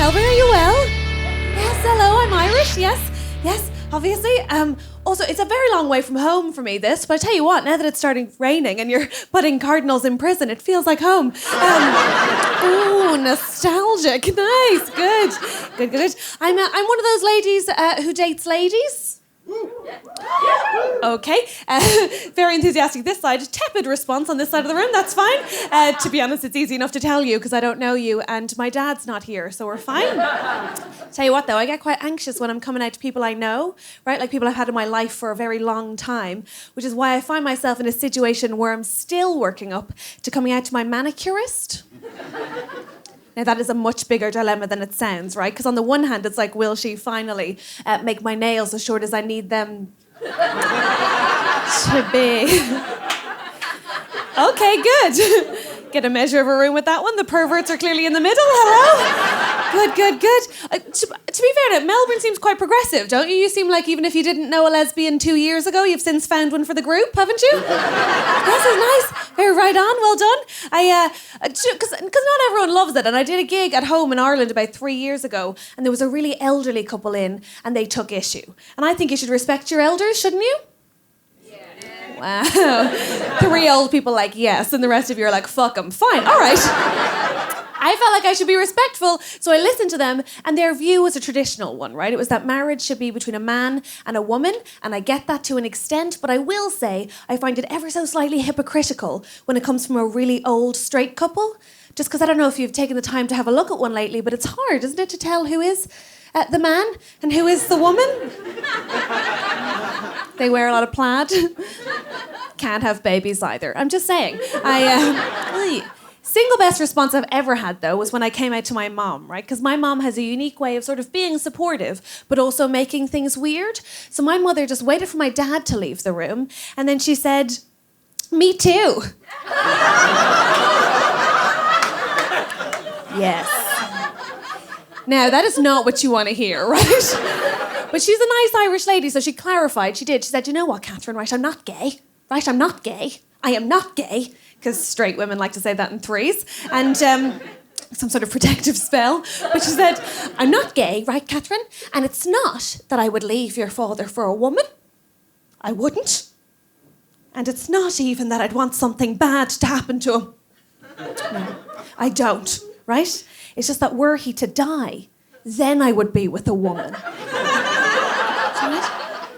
Melbourne, are you well? Yes, hello, I'm Irish, yes, obviously. Also, it's a very long way from home for me, this, but I tell you what, now that it's starting raining and you're putting cardinals in prison, it feels like home. Ooh, nostalgic, nice, good. I'm one of those ladies who dates ladies. Okay, very enthusiastic this side, tepid response on this side of the room, that's fine. To be honest, it's easy enough to tell you because I don't know you and my dad's not here, so we're fine. Tell you what though, I get quite anxious when I'm coming out to people I know, right? Like people I've had in my life for a very long time, which is why I find myself in a situation where I'm still working up to coming out to my manicurist. Now, that is a much bigger dilemma than it sounds, right? Because on the one hand, it's like, will she finally make my nails as short as I need them to be? Okay, good. Get a measure of a room with that one. The perverts are clearly in the middle. Hello? Good. To be fair, Melbourne seems quite progressive, don't you? You seem like even if you didn't know a lesbian 2 years ago, you've since found one for the group, haven't you? This is nice. Very right on. Well done. Because not everyone loves it. And I did a gig at home in Ireland about 3 years ago, and there was a really elderly couple in, and they took issue. And I think you should respect your elders, shouldn't you? Wow. 3 old people like, yes, and the rest of you are like, fuck them. Fine, all right. I felt like I should be respectful, so I listened to them, and their view was a traditional one, right? It was that marriage should be between a man and a woman, and I get that to an extent, but I will say I find it ever so slightly hypocritical when it comes from a really old straight couple. Just because I don't know if you've taken the time to have a look at one lately, but it's hard, isn't it, to tell who is the man and who is the woman? They wear a lot of plaid. Can't have babies either. I'm just saying. Single best response I've ever had, though, was when I came out to my mom, right? Because my mom has a unique way of sort of being supportive, but also making things weird. So my mother just waited for my dad to leave the room, and then she said, "Me too." Yes. Now, that is not what you want to hear, right? But she's a nice Irish lady, so she clarified. She did. She said, "You know what, Catherine, right? I'm not gay. Right? I'm not gay. I am not gay." Because straight women like to say that in threes. And some sort of protective spell. But she said, "I'm not gay, right, Catherine? And it's not that I would leave your father for a woman. I wouldn't. And it's not even that I'd want something bad to happen to him. No, I don't, right? It's just that were he to die, then I would be with a woman."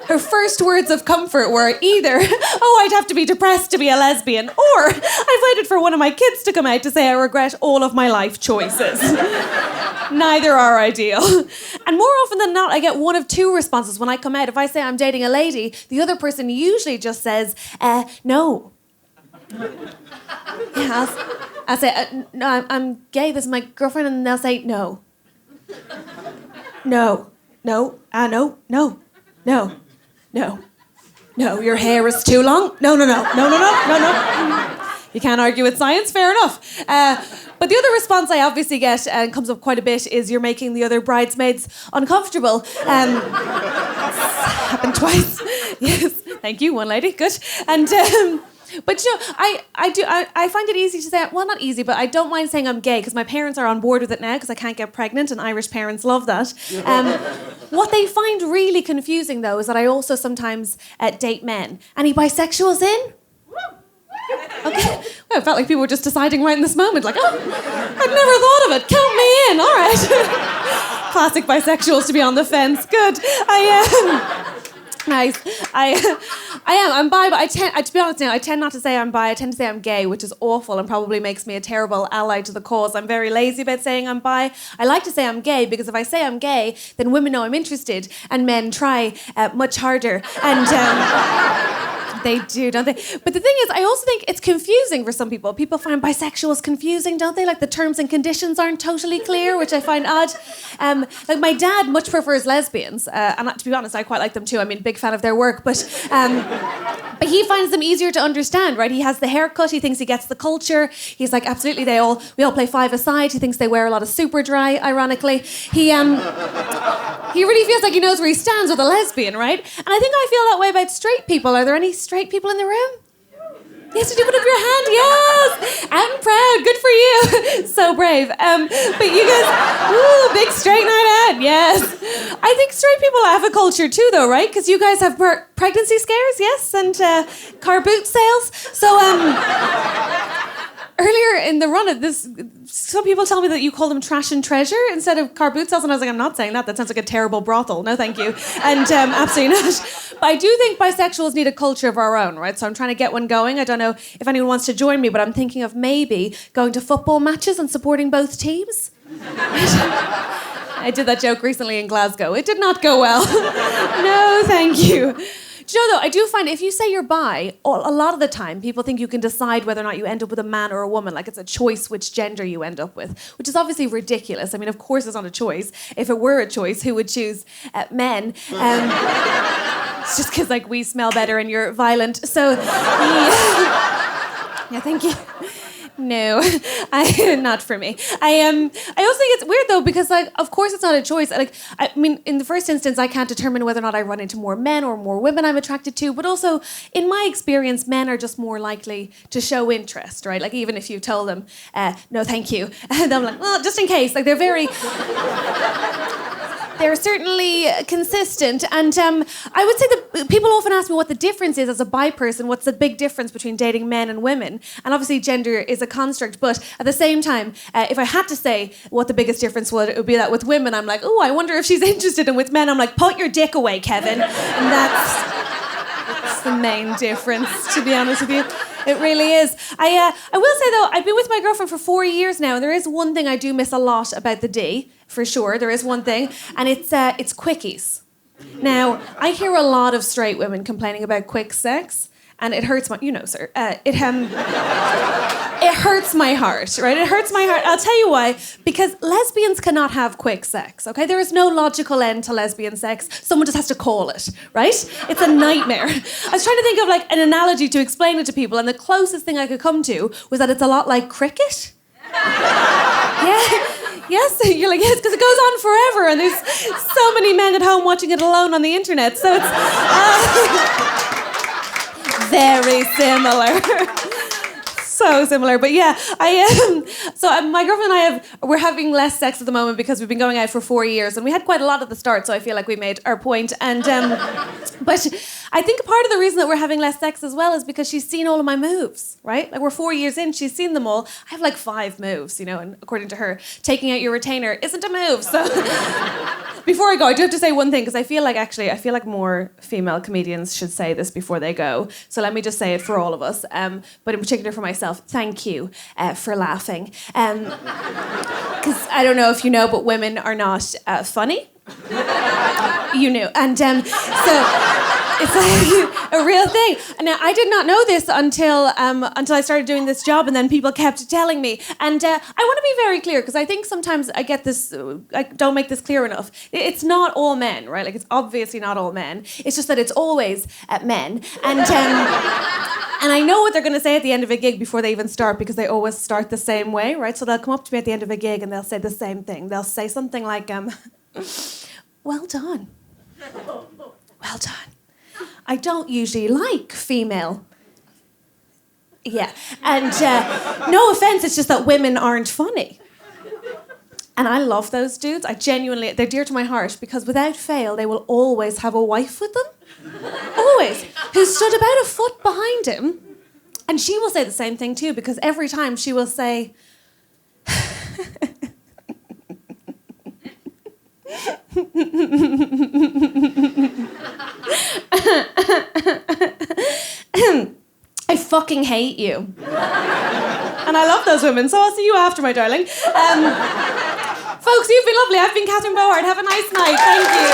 Her first words of comfort were either, "Oh, I'd have to be depressed to be a lesbian," or "I've waited for one of my kids to come out to say I regret all of my life choices." Neither are ideal. And more often than not, I get one of two responses when I come out. If I say I'm dating a lady, the other person usually just says, "No." Yeah, I'll say, "No, I'm gay, this is my girlfriend," and they'll say, "No. No. No. No, your hair is too long. No. You can't argue with science, fair enough. But the other response I obviously get, and comes up quite a bit, is you're making the other bridesmaids uncomfortable. Happened twice. Yes, thank you, one lady, good. And but you know, I find it easy to say, well, not easy, but I don't mind saying I'm gay because my parents are on board with it now because I can't get pregnant and Irish parents love that. What they find really confusing, though, is that I also sometimes date men. Any bisexuals in? Okay. Well, it felt like people were just deciding right in this moment, like, oh, I'd never thought of it. Count me in. All right. Classic bisexuals to be on the fence. Good. Nice. I am. I'm bi, but to be honest now, I tend not to say I'm bi. I tend to say I'm gay, which is awful and probably makes me a terrible ally to the cause. I'm very lazy about saying I'm bi. I like to say I'm gay because if I say I'm gay, then women know I'm interested and men try much harder. And they do, don't they? But the thing is, I also think it's confusing for some people. People find bisexuals confusing, don't they? Like the terms and conditions aren't totally clear, which I find odd. Like my dad much prefers lesbians, and to be honest, I quite like them too. I mean, big fan of their work, but he finds them easier to understand, right? He has the haircut. He thinks he gets the culture. He's like, absolutely, we all play five-a-side. He thinks they wear a lot of super dry, ironically. He really feels like he knows where he stands with a lesbian, right? And I think I feel that way about straight people. Are there any straight people in the room? Yes, did you put up your hand? Yes! I'm proud. Good for you. So brave. But you guys, ooh, big straight night out, yes. I think straight people have a culture too, though, right? Because you guys have pregnancy scares, yes, and car boot sales. So, earlier in the run of this, some people tell me that you call them trash and treasure instead of car boot sales, and I was like, I'm not saying that. That sounds like a terrible brothel. No, thank you. And absolutely not. But I do think bisexuals need a culture of our own, right? So I'm trying to get one going. I don't know if anyone wants to join me, but I'm thinking of maybe going to football matches and supporting both teams. I did that joke recently in Glasgow. It did not go well. No, thank you. Do you know, though, I do find if you say you're bi, a lot of the time people think you can decide whether or not you end up with a man or a woman, like it's a choice which gender you end up with, which is obviously ridiculous. I mean, of course it's not a choice. If it were a choice, who would choose men? It's just because, like, we smell better and you're violent. So, yeah, thank you. No, not for me. I also think it's weird though because, like, of course it's not a choice. Like, I mean, in the first instance, I can't determine whether or not I run into more men or more women I'm attracted to. But also, in my experience, men are just more likely to show interest, right? Like, even if you told them, no, thank you, and I'm like, well, just in case. Like, they're very. They're certainly consistent. And I would say that people often ask me what the difference is as a bi person. What's the big difference between dating men and women? And obviously gender is a construct. But at the same time, if I had to say what the biggest difference was, it would be that with women, I'm like, oh, I wonder if she's interested. And with men, I'm like, put your dick away, Kevin. And that's the main difference, to be honest with you. It really is. I will say, though, I've been with my girlfriend for 4 years now, and there is one thing I do miss a lot about the D, for sure. There is one thing, and it's quickies. Now, I hear a lot of straight women complaining about quick sex, and it hurts my, sir, it hurts my heart, right? It hurts my heart. I'll tell you why. Because lesbians cannot have quick sex, okay? There is no logical end to lesbian sex. Someone just has to call it, right? It's a nightmare. I was trying to think of, like, an analogy to explain it to people, and the closest thing I could come to was that it's a lot like cricket. Yeah. Yes, you're like, yes, because it goes on forever, and there's so many men at home watching it alone on the internet, so it's very similar. So similar, but yeah, my girlfriend and we're having less sex at the moment because we've been going out for 4 years, and we had quite a lot at the start, so I feel like we made our point. And but I think part of the reason that we're having less sex as well is because she's seen all of my moves, right? Like, we're 4 years in, she's seen them all. I have like 5 moves, and according to her, taking out your retainer isn't a move. So before I go, I do have to say one thing, because I feel like more female comedians should say this before they go. So let me just say it for all of us, but in particular for myself. Thank you for laughing. Because I don't know if you know, but women are not funny. You knew. And so it's like a real thing. Now, I did not know this until I started doing this job, and then people kept telling me. And I want to be very clear, because I think sometimes I get this, I don't make this clear enough. It's not all men, right? Like, it's obviously not all men. It's just that it's always men. And I know what they're going to say at the end of a gig before they even start, because they always start the same way, right? So they'll come up to me at the end of a gig and they'll say the same thing. They'll say something like, well done. Well done. I don't usually like female. Yeah. And no offense, it's just that women aren't funny. And I love those dudes. They're dear to my heart, because without fail, they will always have a wife with them. Always. Who stood about a foot behind him. And she will say the same thing too, because every time she will say, I fucking hate you. And I love those women, so I'll see you after, my darling. Folks, you've been lovely. I've been Catherine Bohart. Have a nice night. Thank you.